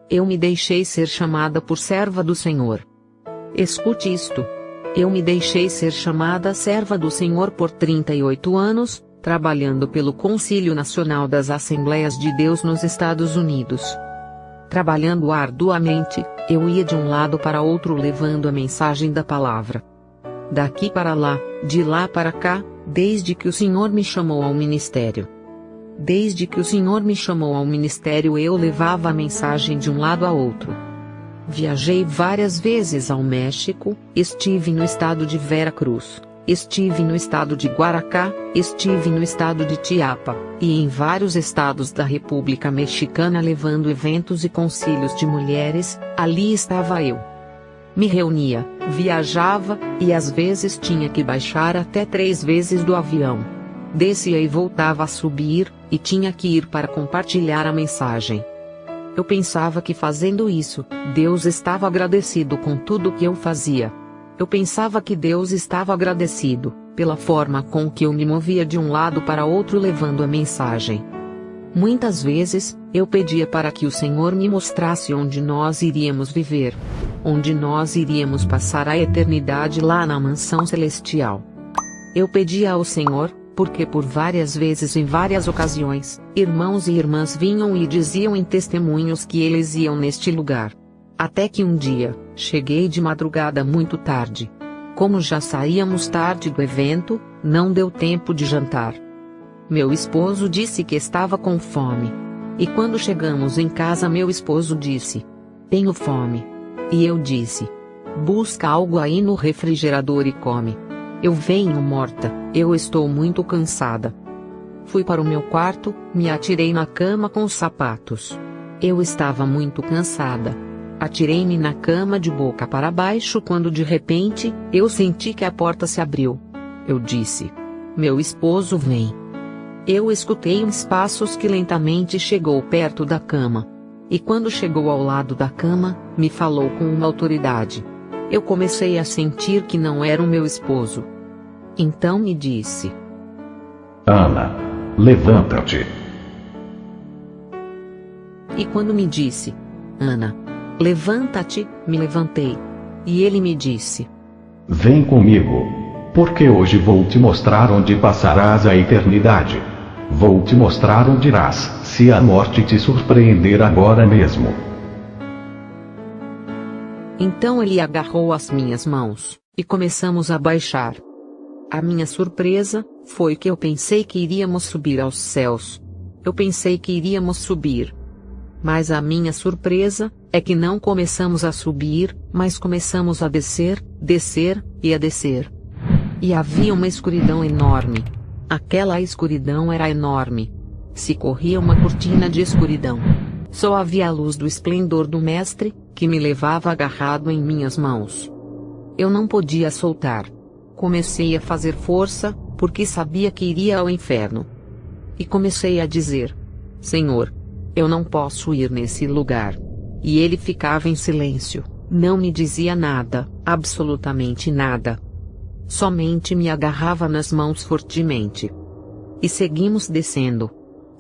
Eu me deixei ser chamada por serva do Senhor. Escute isto. Eu me deixei ser chamada serva do Senhor por 38 anos, trabalhando pelo Concílio Nacional das Assembleias de Deus nos Estados Unidos. Trabalhando arduamente, eu ia de um lado para outro levando a mensagem da palavra. Daqui para lá, de lá para cá, desde que o Senhor me chamou ao ministério. Desde que o Senhor me chamou ao ministério, eu levava a mensagem de um lado a outro. Viajei várias vezes ao México, estive no estado de Veracruz, estive no estado de Guaracá, estive no estado de Chiapas, e em vários estados da República Mexicana levando eventos e concílios de mulheres. Ali estava eu. Me reunia, viajava, e às vezes tinha que baixar até 3 vezes do avião. Descia e voltava a subir, e tinha que ir para compartilhar a mensagem. Eu pensava que fazendo isso, Deus estava agradecido com tudo que eu fazia. Eu pensava que Deus estava agradecido, pela forma com que eu me movia de um lado para outro levando a mensagem. Muitas vezes, eu pedia para que o Senhor me mostrasse onde nós iríamos viver. Onde nós iríamos passar a eternidade lá na mansão celestial. Eu pedia ao Senhor, porque por várias vezes, em várias ocasiões, irmãos e irmãs vinham e diziam em testemunhos que eles iam neste lugar. Até que um dia, cheguei de madrugada muito tarde. Como já saíamos tarde do evento, não deu tempo de jantar. Meu esposo disse que estava com fome. E quando chegamos em casa, meu esposo disse: "Tenho fome." E eu disse: "Busca algo aí no refrigerador e come. Eu venho morta, eu estou muito cansada." Fui para o meu quarto, me atirei na cama com os sapatos. Eu estava muito cansada. Atirei-me na cama de boca para baixo quando de repente, eu senti que a porta se abriu. Eu disse: "Meu esposo vem." Eu escutei uns passos que lentamente chegou perto da cama. E quando chegou ao lado da cama, me falou com uma autoridade. Eu comecei a sentir que não era o meu esposo. Então me disse: "Ana, levanta-te." E quando me disse: "Ana, levanta-te", me levantei. E ele me disse: "Vem comigo, porque hoje vou te mostrar onde passarás a eternidade. Vou te mostrar onde irás, se a morte te surpreender agora mesmo." Então ele agarrou as minhas mãos, e começamos a baixar. A minha surpresa foi que eu pensei que iríamos subir aos céus. Eu pensei que iríamos subir. Mas a minha surpresa é que não começamos a subir, mas começamos a descer, descer, e a descer. E havia uma escuridão enorme. Aquela escuridão era enorme. Se corria uma cortina de escuridão. Só havia a luz do esplendor do Mestre, que me levava agarrado em minhas mãos. Eu não podia soltar. Comecei a fazer força, porque sabia que iria ao inferno. E comecei a dizer: "Senhor, eu não posso ir nesse lugar." E ele ficava em silêncio, não me dizia nada, absolutamente nada. Somente me agarrava nas mãos fortemente. E seguimos descendo.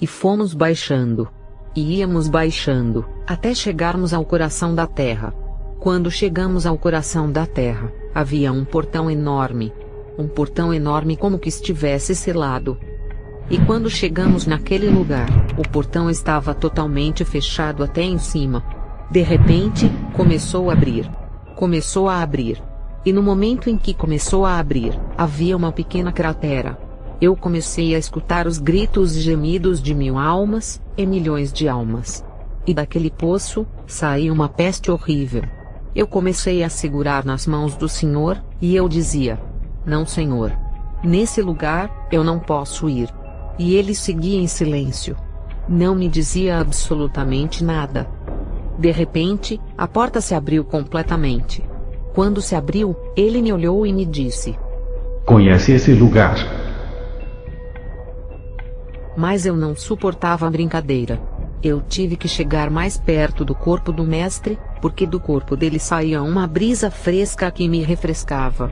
E fomos baixando. E íamos baixando, até chegarmos ao coração da terra. Quando chegamos ao coração da terra, havia um portão enorme. Um portão enorme como que estivesse selado. E quando chegamos naquele lugar, o portão estava totalmente fechado até em cima. De repente, começou a abrir. Começou a abrir. E no momento em que começou a abrir, havia uma pequena cratera. Eu comecei a escutar os gritos e gemidos de 1000 almas, e milhões de almas. E daquele poço, saiu uma peste horrível. Eu comecei a segurar nas mãos do Senhor, e eu dizia: "Não, Senhor. Nesse lugar, eu não posso ir." E ele seguia em silêncio. Não me dizia absolutamente nada. De repente, a porta se abriu completamente. Quando se abriu, ele me olhou e me disse: "Conhece esse lugar?" Mas eu não suportava a brincadeira. Eu tive que chegar mais perto do corpo do Mestre, porque do corpo dele saía uma brisa fresca que me refrescava.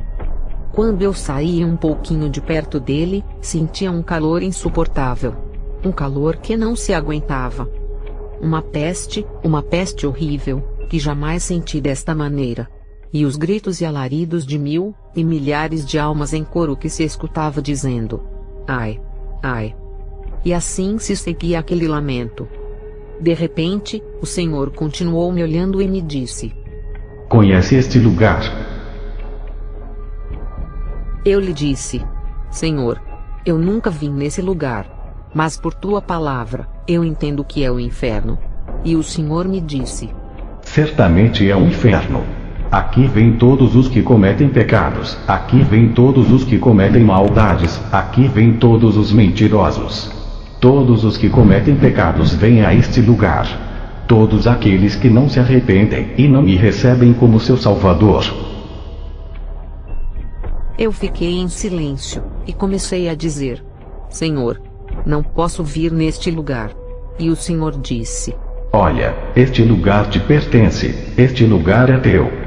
Quando eu saía um pouquinho de perto dele, sentia um calor insuportável. Um calor que não se aguentava. uma peste horrível, que jamais senti desta maneira. E os gritos e alaridos de mil e milhares de almas em coro que se escutava dizendo: ai, ai. E assim se seguia aquele lamento. De repente, o Senhor continuou me olhando e me disse: conhece este lugar? Eu lhe disse: Senhor, eu nunca vim nesse lugar. Mas por tua palavra, eu entendo o que é o inferno. E o Senhor me disse: certamente é um inferno. Aqui vêm todos os que cometem pecados, aqui vêm todos os que cometem maldades, aqui vêm todos os mentirosos. Todos os que cometem pecados vêm a este lugar. Todos aqueles que não se arrependem e não me recebem como seu Salvador. Eu fiquei em silêncio, e comecei a dizer: Senhor, não posso vir neste lugar. E o Senhor disse: olha, este lugar te pertence, este lugar é teu.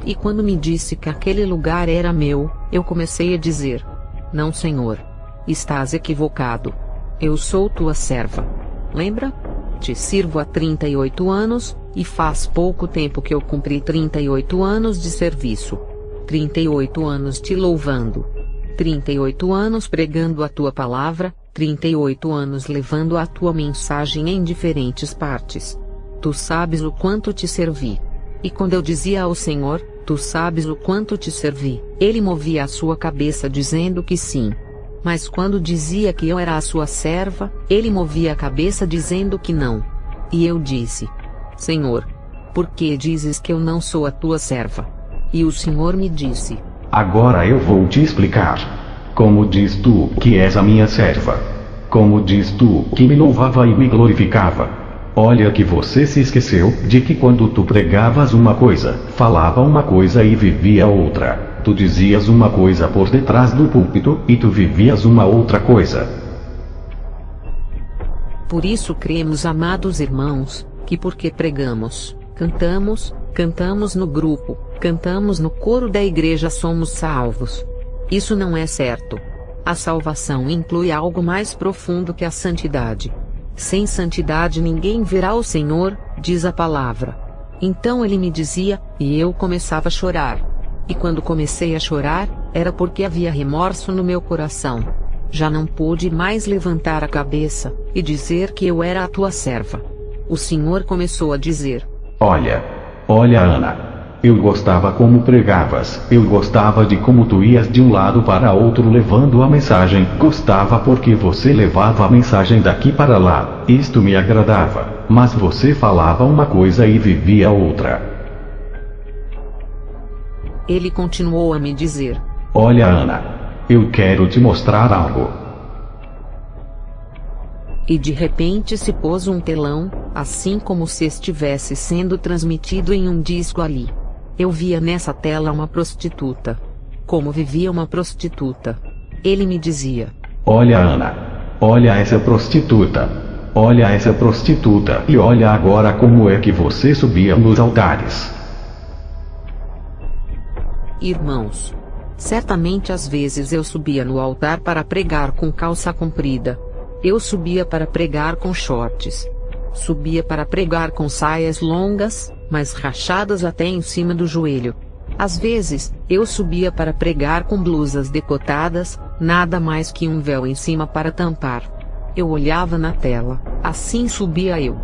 E quando me disse que aquele lugar era meu, eu comecei a dizer: não, Senhor. Estás equivocado. Eu sou tua serva. Lembra? Te sirvo há 38 anos, e faz pouco tempo que eu cumpri 38 anos de serviço. 38 anos te louvando. 38 anos pregando a tua palavra, 38 anos levando a tua mensagem em diferentes partes. Tu sabes o quanto te servi. E quando eu dizia ao Senhor: tu sabes o quanto te servi, ele movia a sua cabeça dizendo que sim. Mas quando dizia que eu era a sua serva, ele movia a cabeça dizendo que não. E eu disse: Senhor, por que dizes que eu não sou a tua serva? E o Senhor me disse: agora eu vou te explicar. Como diz tu que és a minha serva? Como diz tu que me louvava e me glorificava? Olha que você se esqueceu de que quando tu pregavas uma coisa, falava uma coisa e vivia outra. Tu dizias uma coisa por detrás do púlpito, e tu vivias uma outra coisa. Por isso cremos, amados irmãos, que porque pregamos, cantamos no grupo, cantamos no coro da igreja, somos salvos. Isso não é certo. A salvação inclui algo mais profundo que a santidade. Sem santidade ninguém verá o Senhor, diz a palavra. Então ele me dizia, e eu começava a chorar. E quando comecei a chorar, era porque havia remorso no meu coração. Já não pude mais levantar a cabeça e dizer que eu era a tua serva. O Senhor começou a dizer: olha, Ana. Eu gostava como pregavas, eu gostava de como tu ias de um lado para outro levando a mensagem, gostava porque você levava a mensagem daqui para lá, isto me agradava, mas você falava uma coisa e vivia outra. Ele continuou a me dizer: olha, Ana, eu quero te mostrar algo. E de repente se pôs um telão, assim como se estivesse sendo transmitido em um disco ali. Eu via nessa tela uma prostituta. Como vivia uma prostituta. Ele me dizia: olha, Ana, olha essa prostituta. Olha essa prostituta e olha agora como é que você subia nos altares. Irmãos, certamente às vezes eu subia no altar para pregar com calça comprida. Eu subia para pregar com shorts. Subia para pregar com saias longas, mas rachadas até em cima do joelho. Às vezes, eu subia para pregar com blusas decotadas, nada mais que um véu em cima para tampar. Eu olhava na tela, assim subia eu.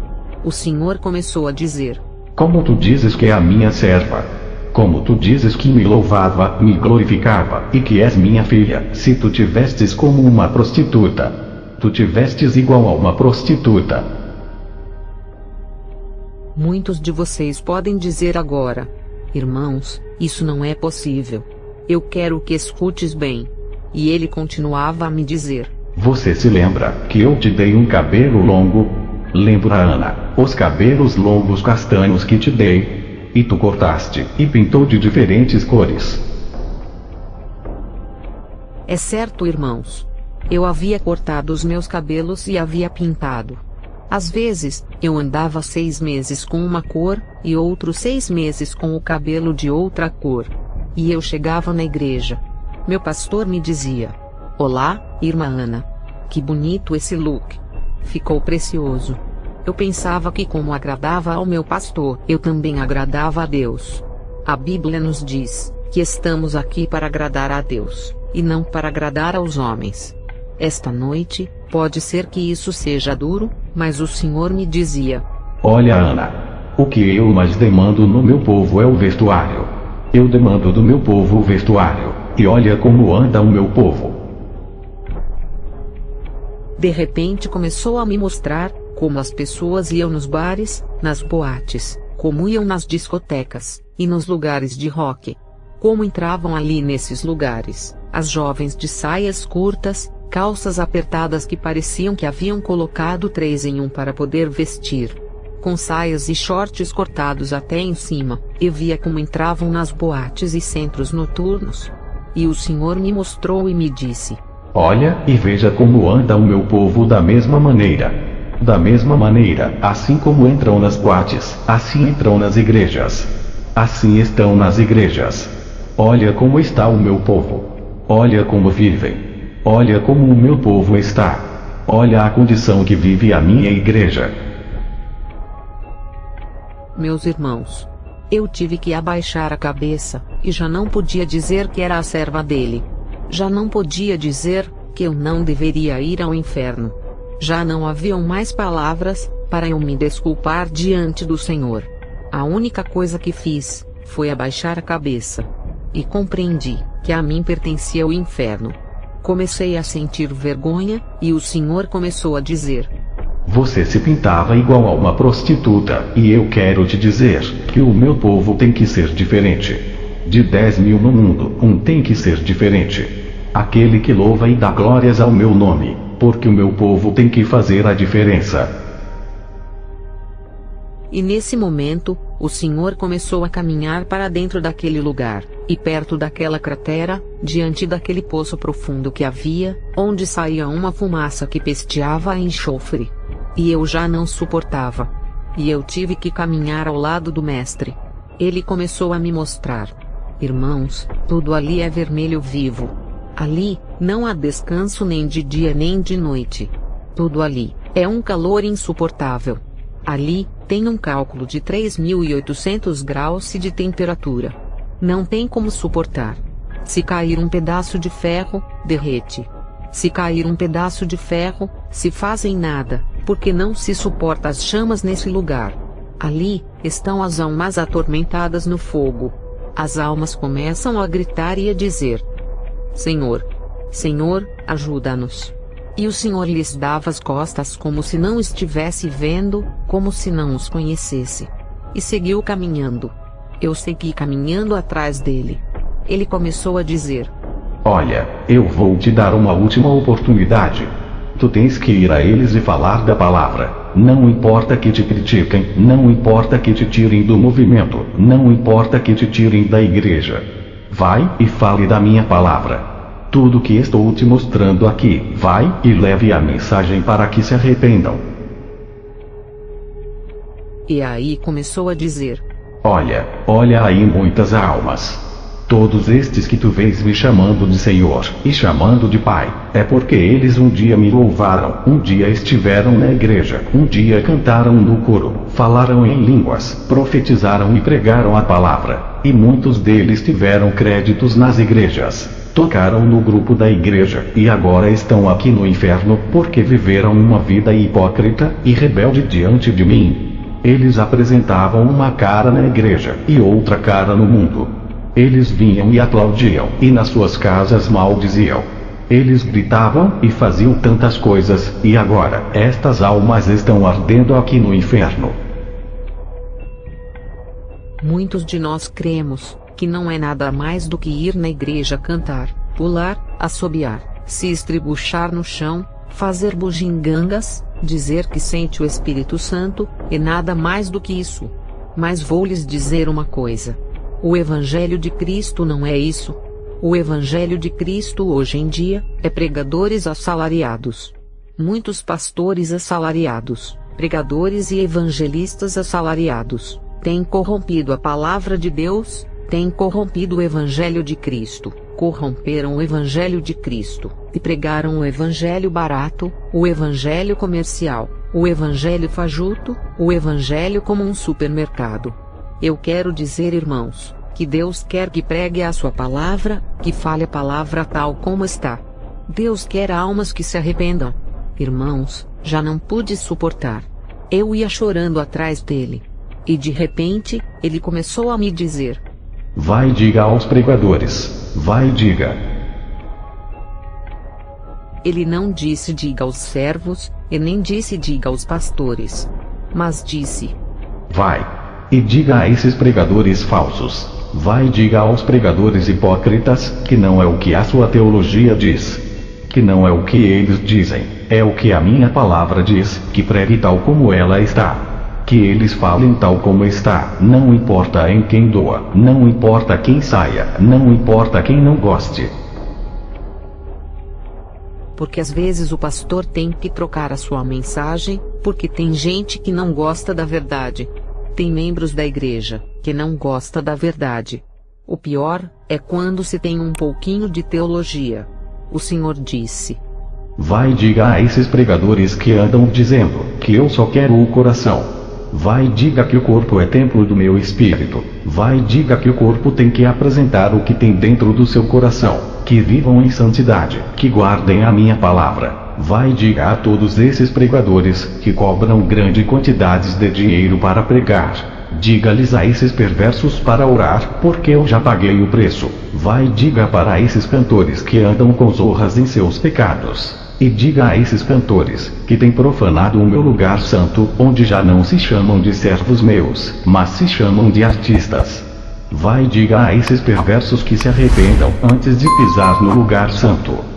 O Senhor começou a dizer: como tu dizes que é a minha serva? Como tu dizes que me louvava, me glorificava, e que és minha filha, se tu te vestes como uma prostituta? Tu te vestes igual a uma prostituta. Muitos de vocês podem dizer agora: irmãos, isso não é possível. Eu quero que escutes bem. E ele continuava a me dizer: você se lembra que eu te dei um cabelo longo? Lembra, Ana, os cabelos longos castanhos que te dei? E tu cortaste e pintou de diferentes cores. É certo, irmãos. Eu havia cortado os meus cabelos e havia pintado. Às vezes, eu andava 6 meses com uma cor, e outros 6 meses com o cabelo de outra cor. E eu chegava na igreja. Meu pastor me dizia: olá, irmã Ana. Que bonito esse look. ficou precioso. Eu pensava que, como agradava ao meu pastor, eu também agradava a Deus. A Bíblia nos diz que estamos aqui para agradar a Deus, e não para agradar aos homens. Esta noite, pode ser que isso seja duro, mas o Senhor me dizia: olha, Ana, o que eu mais demando no meu povo é o vestuário. Eu demando do meu povo o vestuário, e olha como anda o meu povo. De repente começou a me mostrar como as pessoas iam nos bares, nas boates, como iam nas discotecas, e nos lugares de rock. Como entravam ali nesses lugares, as jovens de saias curtas, calças apertadas que pareciam que haviam colocado 3 em 1 para poder vestir. Com saias e shorts cortados até em cima, e via como entravam nas boates e centros noturnos. E o Senhor me mostrou e me disse: olha e veja como anda o meu povo da mesma maneira. Da mesma maneira, assim como entram nas boates, assim entram nas igrejas. Assim estão nas igrejas. Olha como está o meu povo. Olha como vivem. Olha como o meu povo está. Olha a condição que vive a minha igreja. Meus irmãos, eu tive que abaixar a cabeça, e já não podia dizer que era a serva dele. Já não podia dizer que eu não deveria ir ao inferno. Já não haviam mais palavras para eu me desculpar diante do Senhor. A única coisa que fiz foi abaixar a cabeça. E compreendi que a mim pertencia o inferno. Comecei a sentir vergonha, e o Senhor começou a dizer: você se pintava igual a uma prostituta, e eu quero te dizer que o meu povo tem que ser diferente. De 10.000 no mundo, um tem que ser diferente. Aquele que louva e dá glórias ao meu nome, porque o meu povo tem que fazer a diferença. E nesse momento, o Senhor começou a caminhar para dentro daquele lugar, e perto daquela cratera, diante daquele poço profundo que havia, onde saía uma fumaça que pesteava a enxofre. E eu já não suportava. E eu tive que caminhar ao lado do mestre. Ele começou a me mostrar: irmãos, tudo ali é vermelho vivo. Ali, não há descanso nem de dia nem de noite. Tudo ali é um calor insuportável. Ali, tem um cálculo de 3.800 graus de temperatura. Não tem como suportar. Se cair um pedaço de ferro, derrete. Se cair um pedaço de ferro, se fazem nada, porque não se suporta as chamas nesse lugar. Ali, estão as almas atormentadas no fogo. As almas começam a gritar e a dizer: Senhor, Senhor, ajuda-nos. E o Senhor lhes dava as costas como se não estivesse vendo, como se não os conhecesse. E seguiu caminhando. Eu segui caminhando atrás dele. Ele começou a dizer: olha, eu vou te dar uma última oportunidade. Tu tens que ir a eles e falar da palavra. Não importa que te critiquem, não importa que te tirem do movimento, não importa que te tirem da igreja. Vai e fale da minha palavra. Tudo que estou te mostrando aqui, vai e leve a mensagem para que se arrependam. E aí começou a dizer: olha aí muitas almas. Todos estes que tu vês me chamando de Senhor, e chamando de Pai, é porque eles um dia me louvaram, um dia estiveram na igreja, um dia cantaram no coro, falaram em línguas, profetizaram e pregaram a palavra, e muitos deles tiveram créditos nas igrejas, tocaram no grupo da igreja, e agora estão aqui no inferno, porque viveram uma vida hipócrita e rebelde diante de mim. Eles apresentavam uma cara na igreja, e outra cara no mundo. Eles vinham e aplaudiam, e nas suas casas maldiziam. Eles gritavam e faziam tantas coisas, e agora, estas almas estão ardendo aqui no inferno. Muitos de nós cremos que não é nada mais do que ir na igreja cantar, pular, assobiar, se estribuchar no chão, fazer bugigangas, dizer que sente o Espírito Santo, e nada mais do que isso. Mas vou lhes dizer uma coisa. O Evangelho de Cristo não é isso. O Evangelho de Cristo hoje em dia é pregadores assalariados. Muitos pastores assalariados, pregadores e evangelistas assalariados, têm corrompido a palavra de Deus, têm corrompido o Evangelho de Cristo, corromperam o Evangelho de Cristo, e pregaram o Evangelho barato, o Evangelho comercial, o Evangelho fajuto, o Evangelho como um supermercado. Eu quero dizer, irmãos, que Deus quer que pregue a sua palavra, que fale a palavra tal como está. Deus quer almas que se arrependam. Irmãos, já não pude suportar. Eu ia chorando atrás dele. E de repente, ele começou a me dizer: vai, diga aos pregadores. Vai, diga. Ele não disse diga aos servos, e nem disse diga aos pastores. Mas disse: vai, e diga a esses pregadores falsos. Vai, diga aos pregadores hipócritas, que não é o que a sua teologia diz. Que não é o que eles dizem, é o que a minha palavra diz, que pregue tal como ela está. Que eles falem tal como está, não importa em quem doa, não importa quem saia, não importa quem não goste. Porque às vezes o pastor tem que trocar a sua mensagem, porque tem gente que não gosta da verdade. Tem membros da igreja que não gosta da verdade. O pior é quando se tem um pouquinho de teologia. O Senhor disse: vai, diga a esses pregadores que andam dizendo que eu só quero o coração. Vai, diga que o corpo é templo do meu espírito. Vai, diga que o corpo tem que apresentar o que tem dentro do seu coração. Que vivam em santidade, que guardem a minha palavra. Vai, diga a todos esses pregadores que cobram grandes quantidades de dinheiro para pregar. Diga-lhes a esses perversos para orar, porque eu já paguei o preço. Vai, diga para esses cantores que andam com zorras em seus pecados. E diga a esses cantores, que têm profanado o meu lugar santo, onde já não se chamam de servos meus, mas se chamam de artistas. Vai, diga a esses perversos que se arrependam antes de pisar no lugar santo.